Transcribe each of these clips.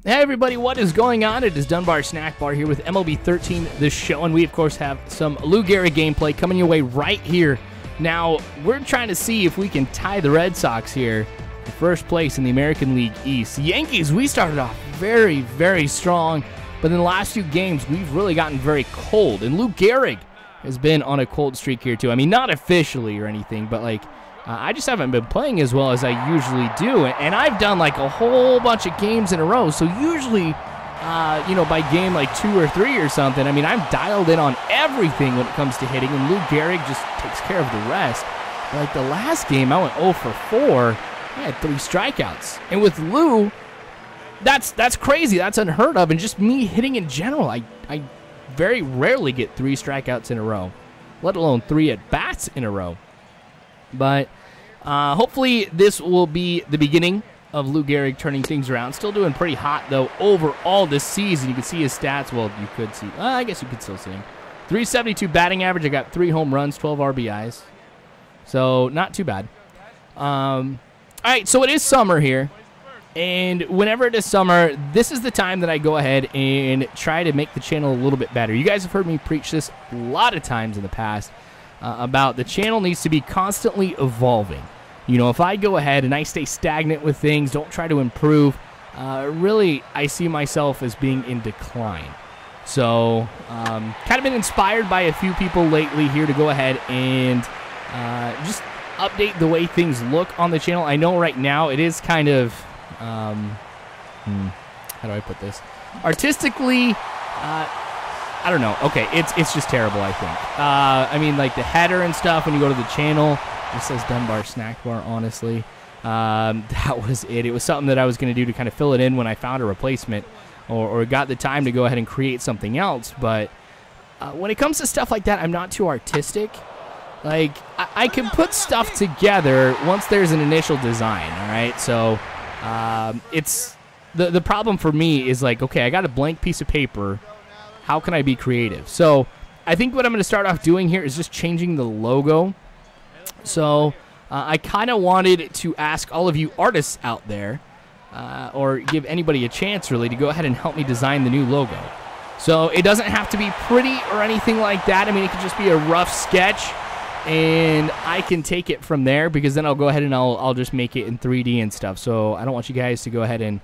Hey everybody, what is going on? It is Dunbar Snackbar here with MLB 13, the show, and we of course have some Lou Gehrig gameplay coming your way right here. Now, we're trying to see if we can tie the Red Sox here for first place in the American League East. The Yankees, we started off very, very strong, but in the last few games, we've really gotten very cold, and Lou Gehrig has been on a cold streak here too. I mean, not officially or anything, but like, I just haven't been playing as well as I usually do, and I've done like a whole bunch of games in a row, so usually, you know, by game like 2 or 3 or something, I mean, I'm dialed in on everything when it comes to hitting, and Lou Gehrig just takes care of the rest. But like the last game, I went 0 for 4, I had 3 strikeouts, and with Lou, that's crazy, that's unheard of, and just me hitting in general, I very rarely get 3 strikeouts in a row, let alone 3 at-bats in a row. But hopefully this will be the beginning of Lou Gehrig turning things around. Still doing pretty hot, though, overall this season. You can see his stats. Well, you could see. I guess you could still see him. 372 batting average. I got 3 home runs, 12 RBIs. So not too bad. All right, so it is summer here. And whenever it is summer, this is the time that I go ahead and try to make the channel a little bit better. You guys have heard me preach this a lot of times in the past. About the channel needs to be constantly evolving. You know, if I go ahead and I stay stagnant with things, don't try to improve, really I see myself as being in decline. So, kind of been inspired by a few people lately here to go ahead and just update the way things look on the channel. I know right now it is kind of, how do I put this? Artistically, I don't know. Okay, it's just terrible, I think. I mean, like the header and stuff, when you go to the channel, it says Dunbar Snackbar, honestly. That was it. It was something that I was going to do to kind of fill it in when I found a replacement or got the time to go ahead and create something else. But when it comes to stuff like that, I'm not too artistic. Like, I can put stuff together once there's an initial design, all right? So it's the problem for me is like, okay, I got a blank piece of paper. How can I be creative? So I think what I'm going to start off doing here is just changing the logo. So I kind of wanted to ask all of you artists out there, or give anybody a chance really, to go ahead and help me design the new logo. So it doesn't have to be pretty or anything like that. I mean, it could just be a rough sketch, and I can take it from there, because then I'll go ahead and I'll just make it in 3D and stuff. So I don't want you guys to go ahead and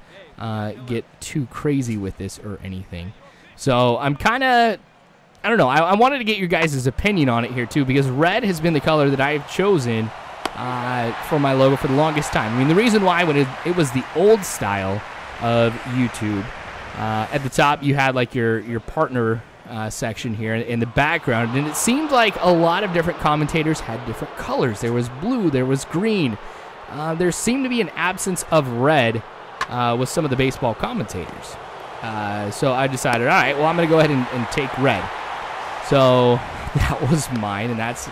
get too crazy with this or anything. So I'm kind of, I don't know, I wanted to get your guys' opinion on it here too, because red has been the color that I've chosen for my logo for the longest time. I mean, the reason why, when it was the old style of YouTube, at the top you had like your partner section here in the background, and it seemed like a lot of different commentators had different colors. There was blue, there was green. There seemed to be an absence of red with some of the baseball commentators. So I decided, all right, well, I'm going to go ahead and take red. So that was mine, and that's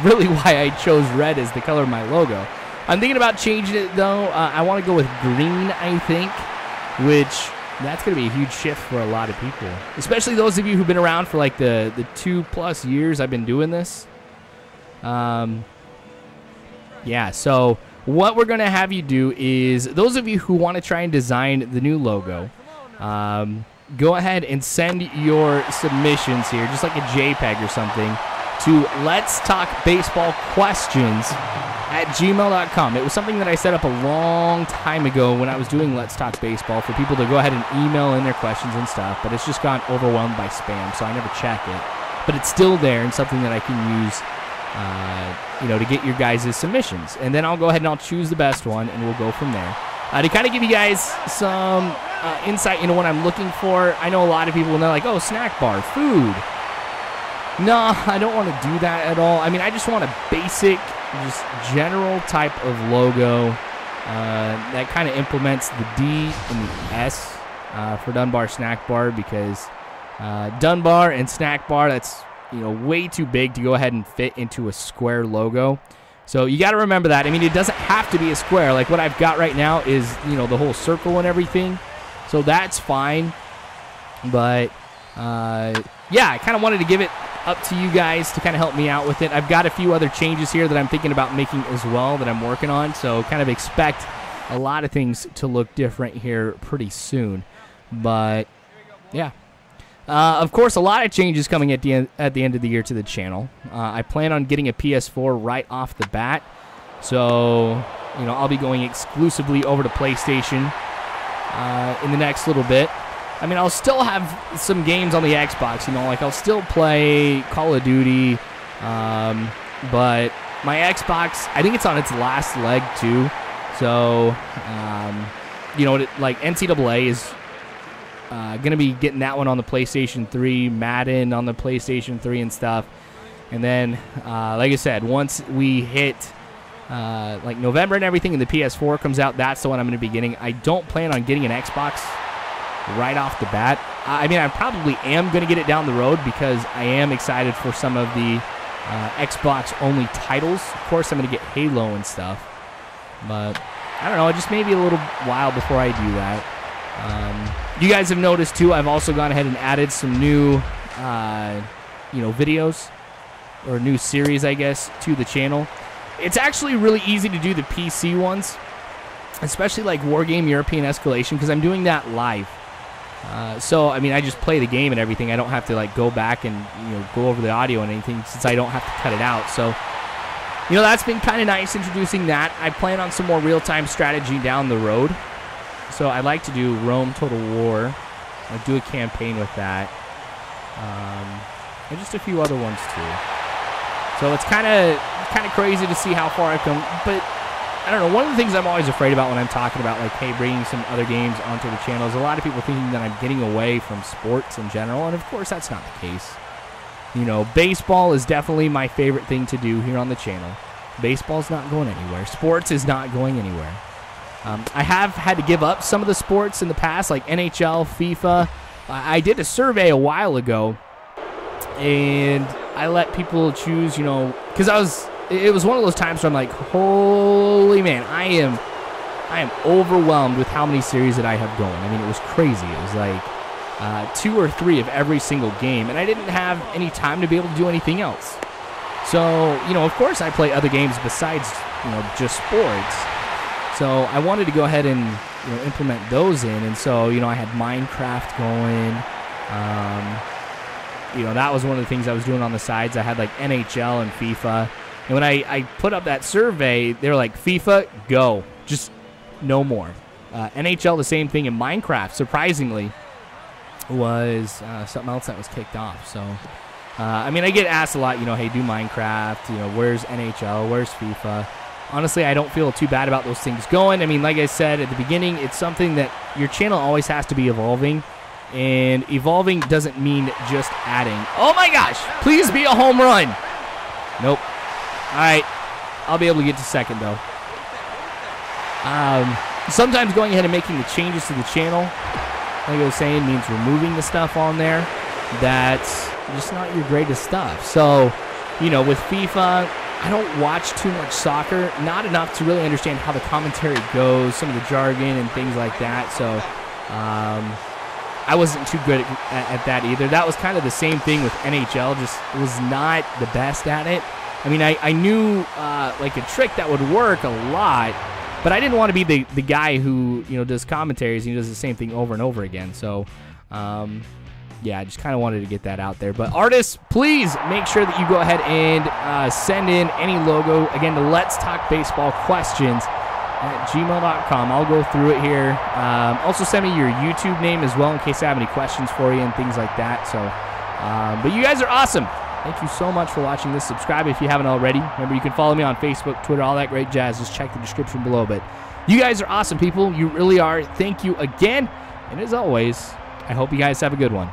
really why I chose red as the color of my logo. I'm thinking about changing it, though. I want to go with green, I think, which that's going to be a huge shift for a lot of people, especially those of you who've been around for like the 2+ years I've been doing this. Yeah, so what we're going to have you do is, those of you who want to try and design the new logo, go ahead and send your submissions here, just like a JPEG or something, to letstalkbaseballquestions@gmail.com. It was something that I set up a long time ago when I was doing Let's Talk Baseball, for people to go ahead and email in their questions and stuff, but it's just gone overwhelmed by spam, so I never check it. But it's still there, and something that I can use, you know, to get your guys' submissions. And then I'll go ahead and I'll choose the best one, and we'll go from there. To kind of give you guys some insight into what I'm looking for. I know a lot of people, when they're like, oh, snack bar, food. No, I don't want to do that at all. I mean, I just want a basic, just general type of logo that kind of implements the D and the S for Dunbar Snackbar, because Dunbar and Snackbar, that's, you know, way too big to go ahead and fit into a square logo. So you got to remember that. I mean, it doesn't have to be a square. Like what I've got right now is, you know, the whole circle and everything. So that's fine. But, yeah, I kind of wanted to give it up to you guys to kind of help me out with it. I've got a few other changes here that I'm thinking about making as well that I'm working on. So kind of expect a lot of things to look different here pretty soon. But, yeah. Of course, a lot of changes coming at the end of the year to the channel. I plan on getting a PS4 right off the bat. So, you know, I'll be going exclusively over to PlayStation in the next little bit. I mean, I'll still have some games on the Xbox, you know, like I'll still play Call of Duty, but my Xbox, I think it's on its last leg too. So, you know, like NCAA is going to be getting that one on the PlayStation 3, Madden on the PlayStation 3 and stuff. And then, like I said, once we hit like November and everything and the PS4 comes out, that's the one I'm going to be getting. I don't plan on getting an Xbox right off the bat. I mean, I probably am going to get it down the road because I am excited for some of the Xbox-only titles. Of course, I'm going to get Halo and stuff. But, I don't know, it just may be a little while before I do that. You guys have noticed, too, I've also gone ahead and added some new, you know, videos or new series, I guess, to the channel. It's actually really easy to do the PC ones, especially like Wargame European Escalation, because I'm doing that live. So, I mean, I just play the game and everything. I don't have to, like, go back and, you know, go over the audio and anything since I don't have to cut it out. So, you know, that's been kind of nice introducing that. I plan on some more real-time strategy down the road. So, I like to do Rome Total War. I'll do a campaign with that. And just a few other ones, too. So, it's kind of crazy to see how far I've come. But I don't know, one of the things I'm always afraid about when I'm talking about, like, hey, bringing some other games onto the channel is a lot of people thinking that I'm getting away from sports in general, and of course that's not the case. You know, baseball is definitely my favorite thing to do here on the channel. Baseball's not going anywhere. Sports is not going anywhere. I have had to give up some of the sports in the past, like NHL, FIFA. I did a survey a while ago, and I let people choose, you know, because it was one of those times where I'm like, holy man, I am overwhelmed with how many series that I have going. I mean, it was crazy. It was like 2 or 3 of every single game, and I didn't have any time to be able to do anything else. So, you know, of course I play other games besides, you know, just sports. So I wanted to go ahead and, you know, implement those in, and so, you know, I had Minecraft going. You know, that was one of the things I was doing on the sides. I had like NHL and FIFA. And when I put up that survey, they were like, FIFA, go. Just no more. NHL, the same thing. And Minecraft, surprisingly, was something else that was kicked off. So, I mean, I get asked a lot, you know, hey, do Minecraft. You know, where's NHL? Where's FIFA? Honestly, I don't feel too bad about those things going. I mean, like I said at the beginning, it's something that your channel always has to be evolving. And evolving doesn't mean just adding. Oh, my gosh. Please be a home run. Nope. All right, I'll be able to get to second, though. Sometimes going ahead and making the changes to the channel, like I was saying, means removing the stuff on there that's just not your greatest stuff. So, you know, with FIFA, I don't watch too much soccer, not enough to really understand how the commentary goes, some of the jargon and things like that. So, I wasn't too good at that either. That was kind of the same thing with NHL, just was not the best at it. I mean, I knew like a trick that would work a lot, but I didn't want to be the guy who, you know, does commentaries and he does the same thing over and over again. So, yeah, I just kind of wanted to get that out there. But artists, please make sure that you go ahead and send in any logo. Again, the Let's Talk Baseball questions at gmail.com. I'll go through it here. Also, send me your YouTube name as well in case I have any questions for you and things like that. So, but you guys are awesome. Thank you so much for watching this. Subscribe if you haven't already. Remember, you can follow me on Facebook, Twitter, all that great jazz. Just check the description below. But you guys are awesome people. You really are. Thank you again. And as always, I hope you guys have a good one.